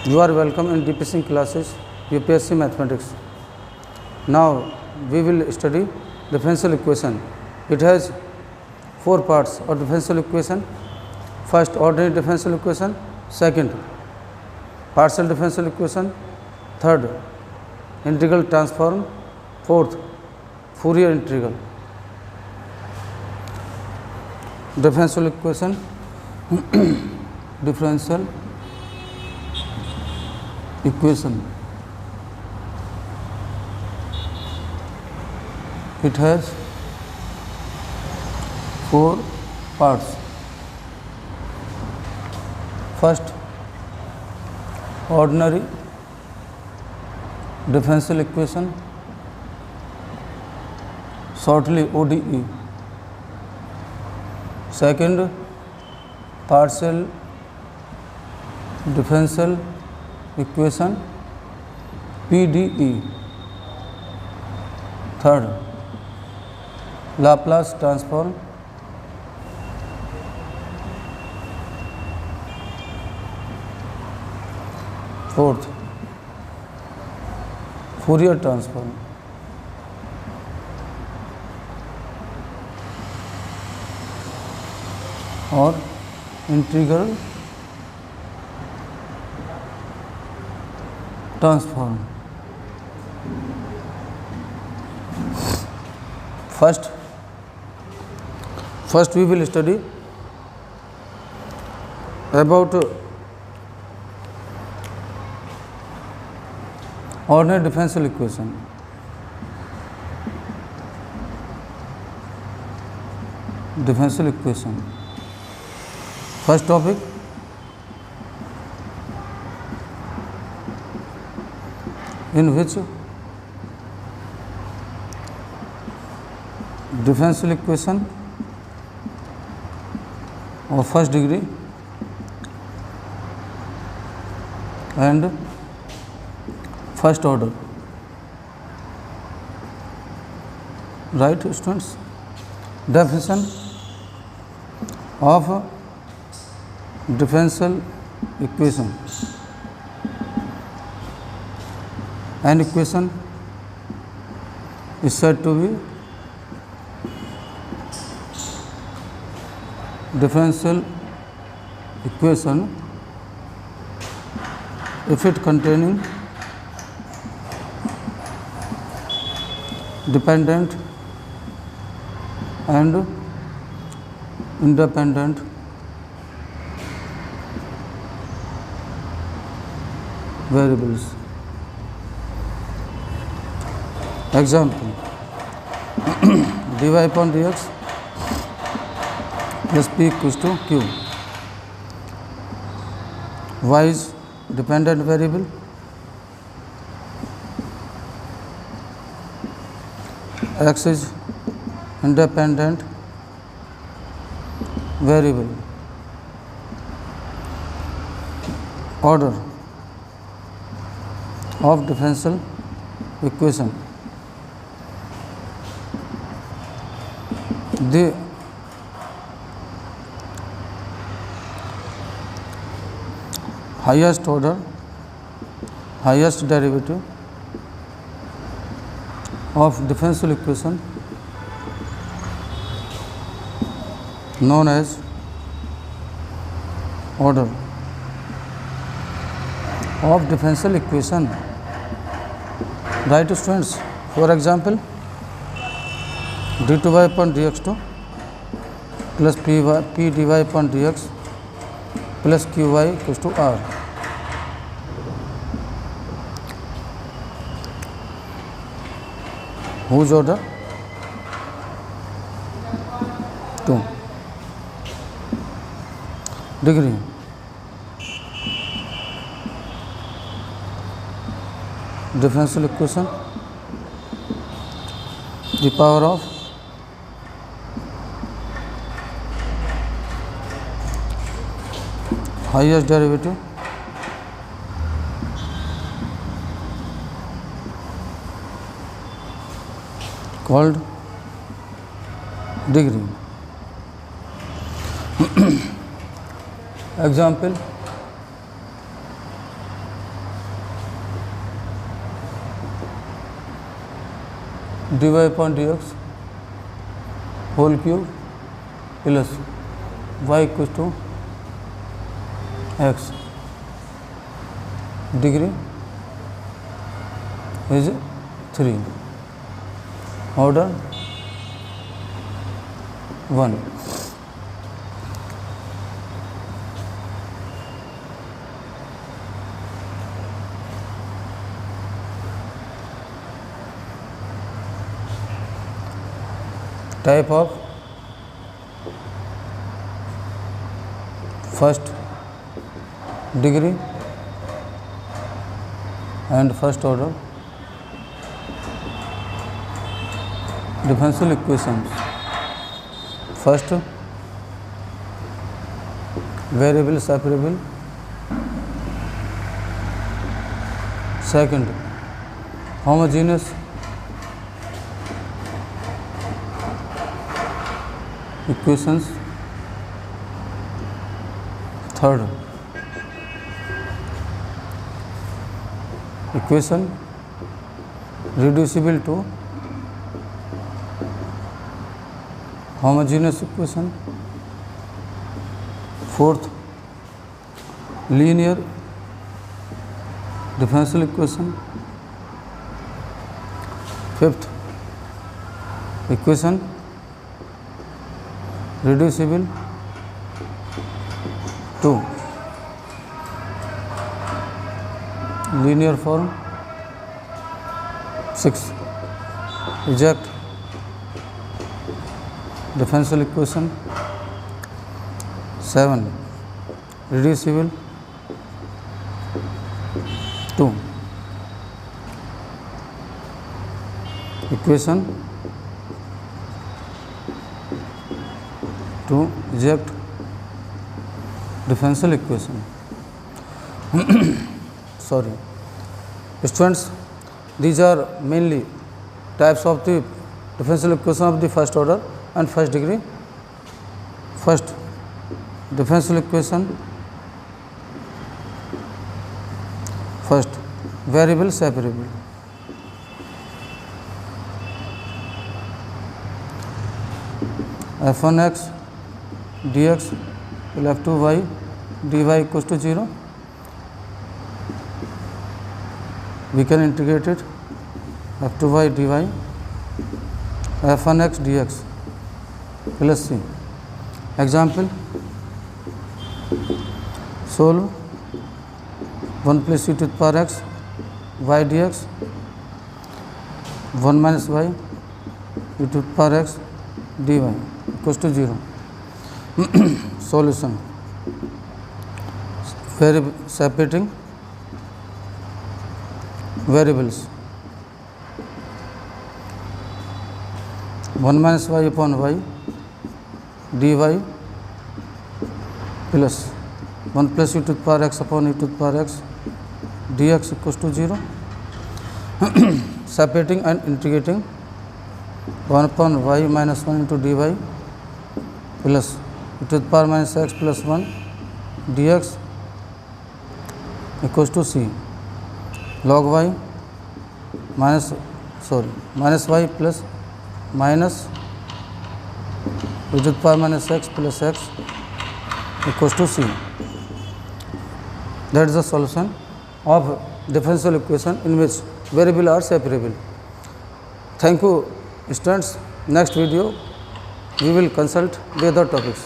You are welcome in DPC classes, UPSC Mathematics. Now we will study differential equation. It has 4 parts of differential equation. First, ordinary differential equation. Second, partial differential equation. Third, integral transform. Fourth, Fourier integral. Differential equation. Differential equation. It has 4 parts. First, ordinary differential equation, shortly ODE. Second, partial differential equation, PDE. Third, Laplace transform. Fourth, Fourier transform. और integral transform. First we will study about ordinary differential equation. Differential equation. First topic, in which differential equation of first degree and first order. Right, students? Definition of differential equation. An equation is said to be differential equation if it containing dependent and independent variables. Example, dy upon dx plus p equals to q. Y is dependent variable, x is independent variable. Order of differential equation. The highest order, highest derivative of differential equation known as order of differential equation. Right, students? For example, d2y upon dx2 plus p dy upon dx plus qy equals to r. Whose order? 2. Degree. Differential equation, the power of highest derivative called degree. Example, dy upon dx whole cube plus y equals to x, degree is 3, order 1. Type of first degree and first order differential equations. First, variable separable. Second, homogeneous equations. Third, equation reducible to homogeneous equation. Fourth, linear differential equation. Fifth, equation reducible to linear form. 6, exact differential equation. 7, reducible to equation to exact differential equation. Sorry, students, these are mainly types of the differential equation of the first order and first degree. First, differential equation. First, variable separable. f1x dx will f2y dy equals to 0. We can integrate it. f2y dy f1x dx plus c. Example, solve 1 plus e to the power x y dx 1 minus y e to the power x dy equals to 0. Solution, separating variables. 1 minus y upon y dy plus 1 plus e to the power x upon e to the power x dx equals to 0. Separating and integrating 1 upon y minus 1 into dy plus e to the power minus x plus 1 dx equals to c. Log y minus y plus minus e to the power minus x plus x equals to c. That is the solution of differential equation in which variable are separable. Thank you, students. Next video we will consult the other topics.